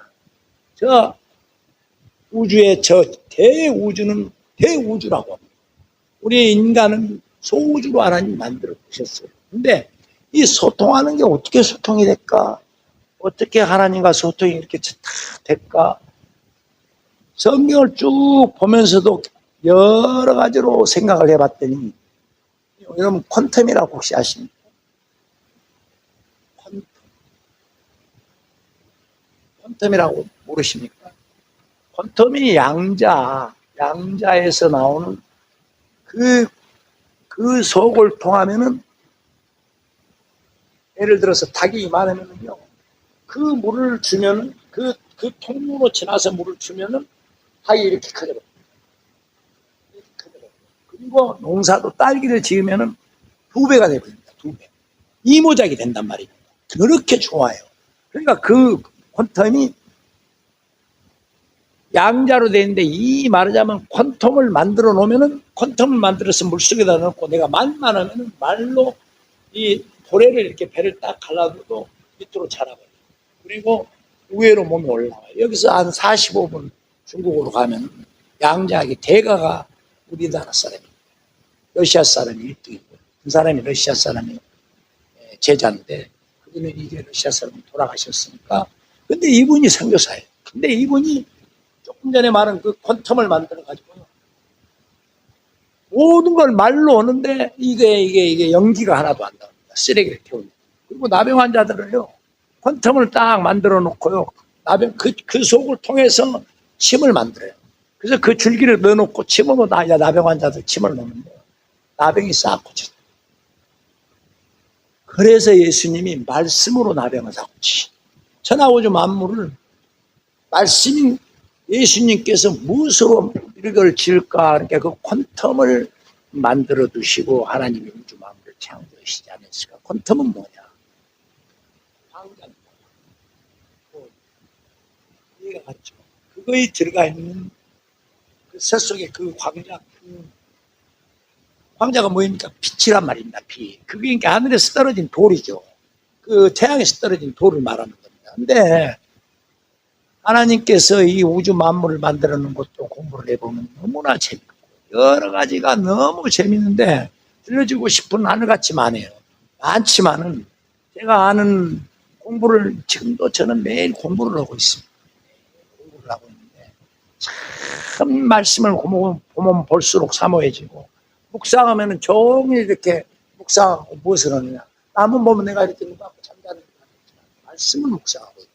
저 우주의 저 대우주는 대우주라고 합니다. 우리 인간은 소우주로 하나님 만들어 주셨어요. 근데 이 소통하는 게 어떻게 소통이 될까? 어떻게 하나님과 소통이 이렇게 다 될까? 성경을 쭉 보면서도 여러 가지로 생각을 해봤더니, 여러분 퀀텀이라고 혹시 아십니까? 퀀텀이라고 모르십니까? 퀀텀이 양자에서 나오는 그 속을 통하면은, 예를 들어서 닭이 많으면요, 그 물을 주면은, 그 통로로 지나서 물을 주면은 닭이 이렇게 커져요. 그리고 농사도 딸기를 지으면은 2배가 되버립니다. 2배. 이모작이 된단 말입니다. 그렇게 좋아요. 그러니까 그 퀀텀이 양자로 되어 있는데, 이 말하자면 퀀텀을 만들어 놓으면은, 퀀텀을 만들어서 물속에다 넣고 내가 말만 하면은 말로 이 도래를 이렇게 배를 딱 갈라도 밑으로 자라버려요. 그리고 위로 몸이 올라와요. 여기서 한 45분 중국으로 가면 양자하게 대가가 우리나라 사람이에요. 러시아 사람이 1등이고, 그 사람이 러시아 사람이 제자인데, 그분은 이제 러시아 사람이 돌아가셨으니까. 근데 이분이 선교사예요. 근데 이분이 조금 전에 말한 그 퀀텀을 만들어가지고요, 모든 걸 말로 오는데, 이게 연기가 하나도 안 나옵니다. 쓰레기를 태웁니다. 그리고 나병 환자들을요, 퀀텀을 딱 만들어 놓고요, 그 속을 통해서 침을 만들어요. 그래서 그 줄기를 넣어놓고 침으로 나병 환자들 침을 넣는데, 나병이 싹 고쳐져요. 그래서 예수님이 말씀으로 나병을 싹 고치시. 천하우주 만물을 말씀인 예수님께서 무엇으로 이걸 지을까? 그러니까 그 퀀텀을 만들어 두시고 하나님이 우주 만물을 창조하시지 않았을까? 퀀텀은 뭐냐? 광자입니다. 이해가 갔죠? 그거에 들어가 있는 그 새 속에 그 광자가 뭐입니까? 빛이란 말입니다. 빛. 그게 그러니까 하늘에서 떨어진 돌이죠. 그 태양에서 떨어진 돌을 말하는 겁니다. 근데 하나님께서 이 우주 만물을 만들어 놓은 것도 공부를 해보면 너무나 재밌고, 여러 가지가 너무 재밌는데 들려주고 싶은 하늘같이 많아요. 많지만은 제가 아는 공부를 지금도 저는 매일 공부를 하고 있습니다. 공부를 하고 있는데 참 말씀을 보면 볼수록 사모해지고, 묵상하면은 종일 이렇게 묵상하고 무엇을 하느냐? 남은 보면 내가 이렇게 눈 감고 잠자는 게 아니지만 말씀을 묵상하고 있거든요.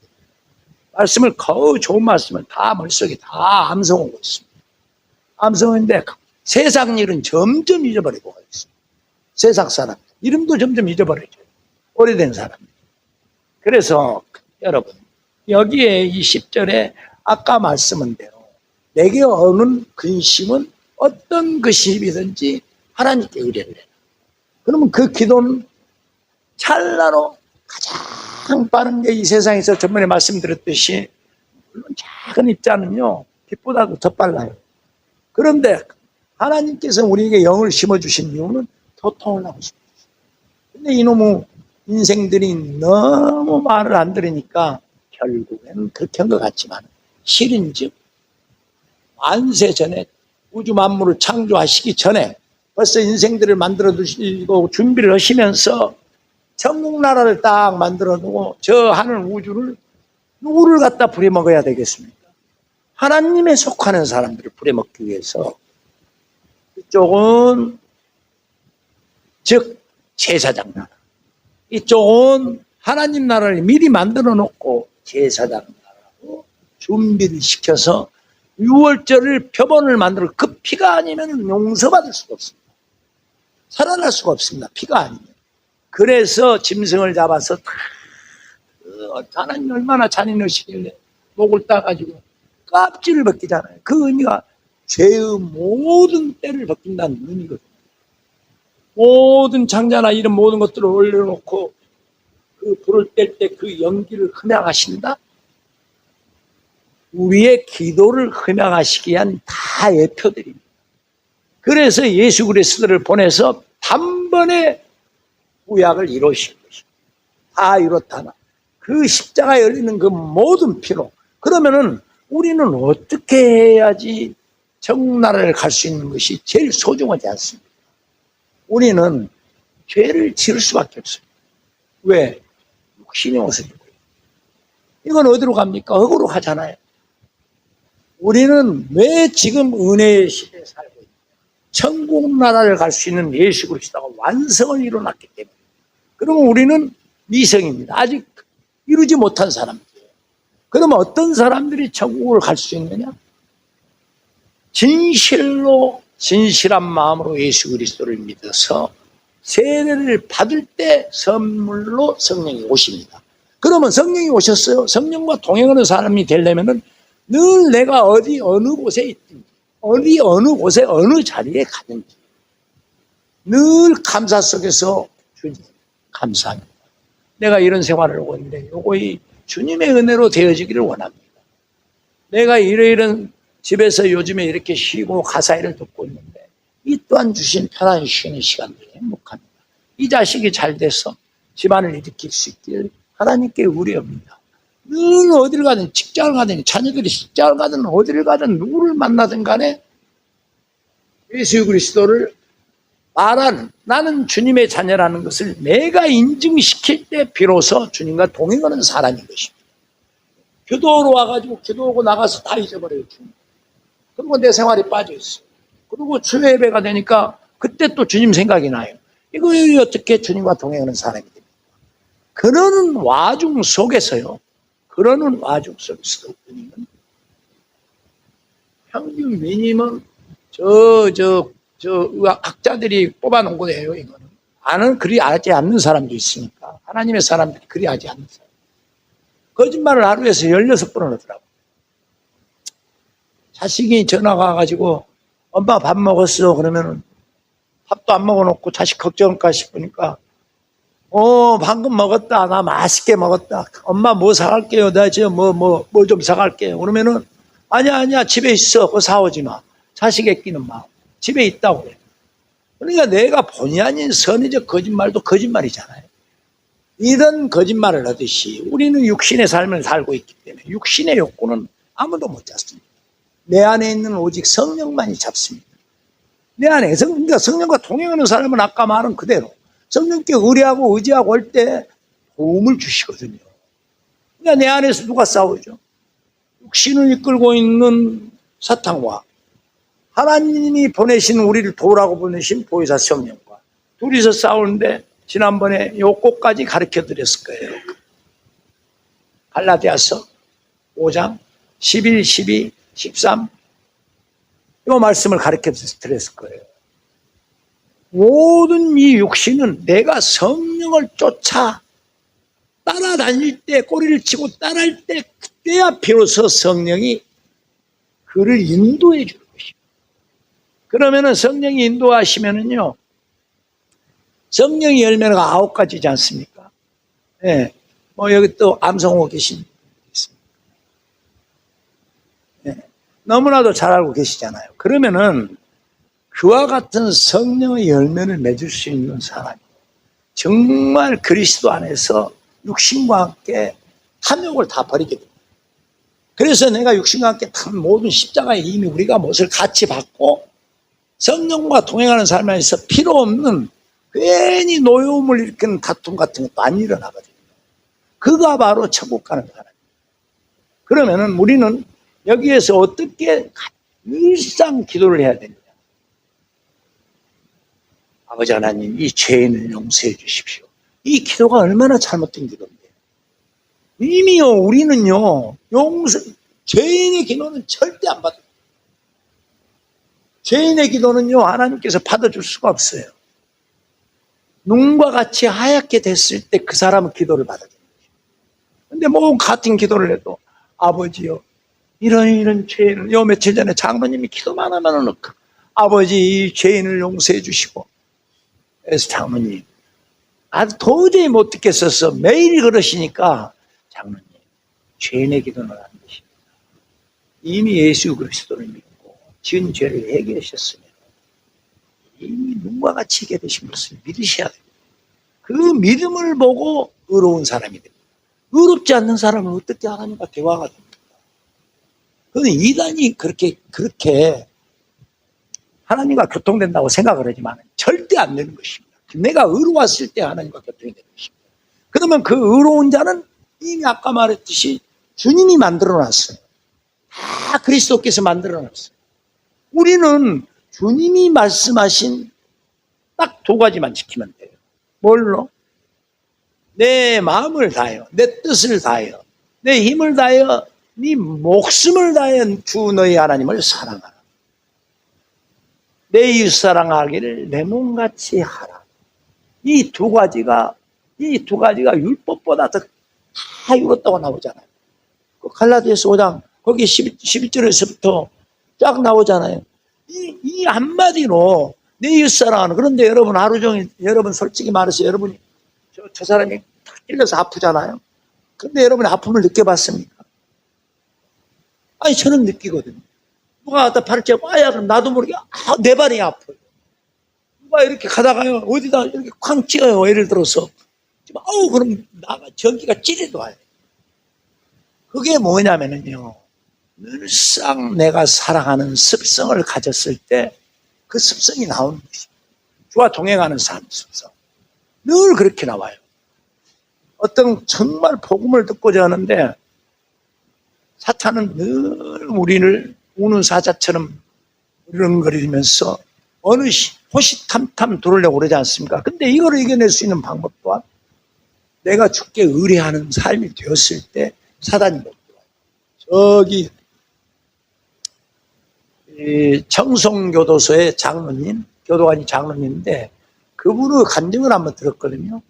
말씀을 거의 좋은 말씀을 다 머릿속에 다 암송하고 있습니다. 암송인데 세상 일은 점점 잊어버리고 있습니다. 세상 사람 이름도 점점 잊어버려져요. 오래된 사람. 그래서 여러분 여기에 이 10절에 아까 말씀한 대로 내게 오는 근심은 어떤 근심이든지 하나님께 의뢰를 해요. 그러면 그 기도는 찰나로 가장 빠른 게 이 세상에서 전번에 말씀드렸듯이, 물론 작은 입자는요 빛보다도 더 빨라요. 그런데 하나님께서 우리에게 영을 심어주신 이유는 도통을 하고 싶어요. 근데 이놈의 인생들이 너무 말을 안 들으니까 결국에는 그렇게 한 것 같지만, 실은즉 만세 전에 우주 만물을 창조하시기 전에 벌써 인생들을 만들어 두시고 준비를 하시면서 천국 나라를 딱 만들어 두고 저 하늘 우주를 누구를 갖다 부려먹어야 되겠습니까? 하나님에 속하는 사람들을 부려먹기 위해서, 이쪽은 즉 제사장 나라, 이쪽은 하나님 나라를 미리 만들어 놓고 제사장 나라로 준비를 시켜서 6월절을 표본을 만들어, 그 피가 아니면 용서받을 수가 없습니다. 살아날 수가 없습니다. 피가 아니면. 그래서 짐승을 잡아서 다 하나님 얼마나 잔인하시길래 목을 따가지고 껍질을 벗기잖아요. 그 의미가 죄의 모든 때를 벗긴다는 의미거든요. 모든 장자나 이런 모든 것들을 올려놓고 그 불을 뗄 때 그 연기를 흠양하신다? 우리의 기도를 흠양하시기 위한 다 예표들입니다. 그래서 예수 그리스도를 보내서 단번에 구약을 이루신 것입니다. 다 이렇다나 그 십자가에 열리는 그 모든 피로. 그러면은 우리는 어떻게 해야지 천국나라를 갈 수 있는 것이 제일 소중하지 않습니까? 우리는 죄를 지을 수밖에 없습니다. 왜? 육신이 옷을 입고. 이건 어디로 갑니까? 흙으로 가잖아요. 우리는 왜 지금 은혜의 시대에 살고 있냐? 천국 나라를 갈 수 있는 예수 그리스도가 완성을 이뤄놨기 때문에. 그러면 우리는 미성입니다. 아직 이루지 못한 사람들이에요. 그러면 어떤 사람들이 천국을 갈 수 있느냐? 진실로 진실한 마음으로 예수 그리스도를 믿어서 세례를 받을 때 선물로 성령이 오십니다. 그러면 성령이 오셨어요. 성령과 동행하는 사람이 되려면은 늘 내가 어느 곳에 있든지, 어느 곳에, 어느 자리에 가든지, 늘 감사 속에서 주님, 감사합니다. 내가 이런 생활을 하고 있는데, 요거 이 주님의 은혜로 되어지기를 원합니다. 내가 이런 집에서 요즘에 이렇게 쉬고 가사 일을 듣고 있는데, 이 또한 주신 편안히 쉬는 시간들이 행복합니다. 이 자식이 잘 돼서 집안을 일으킬 수 있길 하나님께 의뢰합니다. 늘 어디를 가든, 직장을 가든, 자녀들이 직장을 가든, 어디를 가든, 누구를 만나든 간에 예수 그리스도를 말하는, 나는 주님의 자녀라는 것을 내가 인증시킬 때 비로소 주님과 동행하는 사람인 것입니다. 기도로 와가지고 기도하고 나가서 다 잊어버려요. 주님. 그리고 내 생활이 빠져있어요. 그리고 주의 예배가 되니까 그때 또 주님 생각이 나요. 이거 어떻게 주님과 동행하는 사람이 됩니까? 그러는 와중 속에서요. 그러는 와중 속에서도 주님은 평균 미니멈 학자들이 뽑아놓은 거예요. 이거는 그리 하지 않는 사람도 있으니까. 하나님의 사람들이 그리 하지 않는 사람. 거짓말을 하루에서 16번을 하더라고. 자식이 전화가 와가지고 엄마 밥 먹었어. 그러면은 밥도 안 먹어놓고 자식 걱정할까 싶으니까 방금 먹었다. 나 맛있게 먹었다. 엄마 뭐 사갈게요. 나 지금 뭐 좀 사갈게요. 그러면은 아니야 집에 있어. 그거 사오지 마. 자식에 끼는 마음. 집에 있다고 그래. 그러니까 내가 본의 아닌 선의적 거짓말도 거짓말이잖아요. 이런 거짓말을 하듯이 우리는 육신의 삶을 살고 있기 때문에 육신의 욕구는 아무도 못 잡습니다. 내 안에 있는 오직 성령만이 잡습니다. 내 안에 그러니까 성령과 동행하는 사람은 아까 말한 그대로 성령께 의뢰하고 의지하고 할 때 도움을 주시거든요. 그러니까 내 안에서 누가 싸우죠? 육신을 이끌고 있는 사탄과 하나님이 보내신 우리를 도우라고 보내신 보혜사 성령과 둘이서 싸우는데 지난번에 요것까지 가르쳐 드렸을 거예요. 갈라디아서 5장 11, 12, 13 이 말씀을 가르쳐 드렸을 거예요. 모든 이 육신은 내가 성령을 쫓아 따라다닐 때 꼬리를 치고 따라할 때 그때야 비로소 성령이 그를 인도해 주는 것입니다. 그러면은 성령이 인도하시면은요 성령의 열매가 9가지지 않습니까? 예. 여기 또 암송호 계신 분 있습니다. 예. 너무나도 잘 알고 계시잖아요. 그러면은 그와 같은 성령의 열매를 맺을 수 있는 사람이 정말 그리스도 안에서 육신과 함께 탐욕을 다 버리게 됩니다. 그래서 내가 육신과 함께 탄 모든 십자가에 이미 우리가 몫을 같이 받고 성령과 동행하는 삶 안에서 필요 없는 괜히 노여움을 일으키는 다툼 같은 것도 안 일어나거든요. 그가 바로 천국 가는 사람입니다. 그러면은 우리는 여기에서 어떻게 일상 기도를 해야 되느냐. 아버지 하나님, 이 죄인을 용서해 주십시오. 이 기도가 얼마나 잘못된 기도인데. 이미요, 우리는요, 죄인의 기도는 절대 안 받아요. 죄인의 기도는요, 하나님께서 받아줄 수가 없어요. 눈과 같이 하얗게 됐을 때 그 사람은 기도를 받아줍니다. 근데 뭐 같은 기도를 해도 아버지요, 이런 죄인을, 며칠 전에 장로님이 기도만 하면은 아버지 이 죄인을 용서해 주시고, 그래서 장로님 도저히 못 듣겠어서 매일 그러시니까 장로님 죄인의 기도는 안 되십니다. 이미 예수 그리스도를 믿고 지은 죄를 해결하셨으면 이미 눈과 같이 있게 되신 것을 믿으셔야 됩니다. 그 믿음을 보고 의로운 사람이 됩니다. 의롭지 않는 사람은 어떻게 하나님과 대화가 됩니까? 그건 이단이 그렇게 하나님과 교통된다고 생각을 하지만 절대 안 되는 것입니다. 내가 의로웠을 때 하나님과 교통이 되는 것입니다. 그러면 그 의로운 자는 이미 아까 말했듯이 주님이 만들어놨어요. 다 그리스도께서 만들어놨어요. 우리는 주님이 말씀하신 딱 두 가지만 지키면 돼요. 뭘로? 내 마음을 다하여, 내 뜻을 다하여, 내 힘을 다하여, 네 목숨을 다하여 주 너희 하나님을 사랑하라. 내 이웃 사랑하기를 내 몸같이 하라. 이 두 가지가 율법보다 더 다 이뤘다고 나오잖아요. 그 갈라디아서 5장 거기 11절에서부터 쫙 나오잖아요. 이 한마디로 내 이웃 사랑하는. 그런데 여러분 하루 종일 여러분 솔직히 말해서 여러분이 저 사람이 탁 찔려서 아프잖아요. 근데 여러분이 아픔을 느껴봤습니까? 아니 저는 느끼거든요. 누가 갖다 발을 째고 아야 그럼 나도 모르게 내 발이 아파요. 누가 이렇게 가다가요 어디다 이렇게 쾅 찌어요. 예를 들어서 아우 그럼 나가 전기가 찌리도 와요. 그게 뭐냐면요 늘상 내가 사랑하는 습성을 가졌을 때 그 습성이 나오는 것입니다. 주와 동행하는 삶 습성 늘 그렇게 나와요. 어떤 정말 복음을 듣고자 하는데 사탄은 늘 우리를 우는 사자처럼 으르렁거리면서 어느 호시탐탐 들으려고 그러지 않습니까? 근데 이걸 이겨낼 수 있는 방법 또한 내가 주께 의뢰하는 삶이 되었을 때 사단이 못 들어와요. 저기 청송교도소의 장로님, 교도관이 장로님인데 그분의 간증을 한번 들었거든요.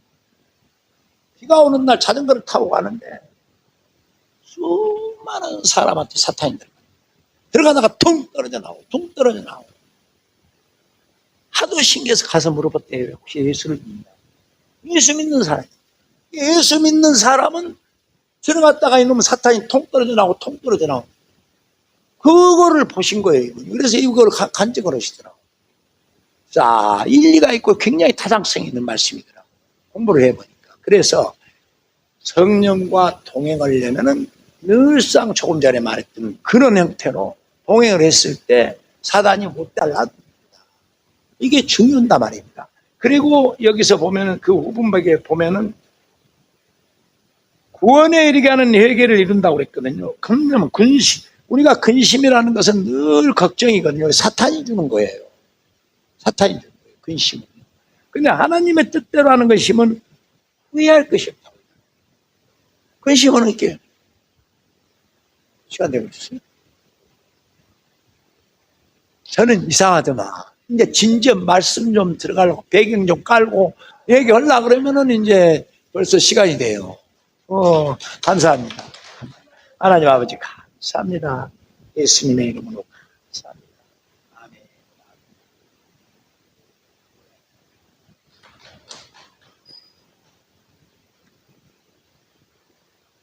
비가 오는 날 자전거를 타고 가는데 수많은 사람한테 사탄이 들어가다가 퉁 떨어져 나오고 퉁 떨어져 나오고 하도 신기해서 가서 물어봤대요. 혹시 예수를 믿냐? 예수 믿는 사람. 예수 믿는 사람은 들어갔다가 이놈은 사탄이 통 떨어져 나오고 통 떨어져 나오고 그거를 보신 거예요. 그래서 이걸 간증을 하시더라고요. 자, 일리가 있고 굉장히 타당성이 있는 말씀이더라고요. 공부를 해보니까. 그래서 성령과 동행을 하려면은 늘상 조금 전에 말했던 그런 형태로 동행을 했을 때 사단이 못 달라듭니다. 이게 중요하단 말입니다. 그리고 여기서 보면은 그 후분부에 보면은 구원에 이르게 하는 회개를 이룬다고 그랬거든요. 그러면 우리가 근심이라는 것은 늘 걱정이거든요. 사탄이 주는 거예요. 사탄이 주는 거예요. 근심은. 근데 하나님의 뜻대로 하는 근심은 후회할 것이 없다고. 근심은 이렇게 시간 되고 있어요. 저는 이상하더만 이제 진전 말씀 좀 들어가려고 배경 좀 깔고 얘기하려고 그러면은 이제 벌써 시간이 돼요. 감사합니다. 하나님 아버지 감사합니다. 예수님의 이름으로 감사합니다. 아멘.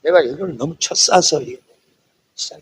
내가 이걸 너무 쳤싸서 시작.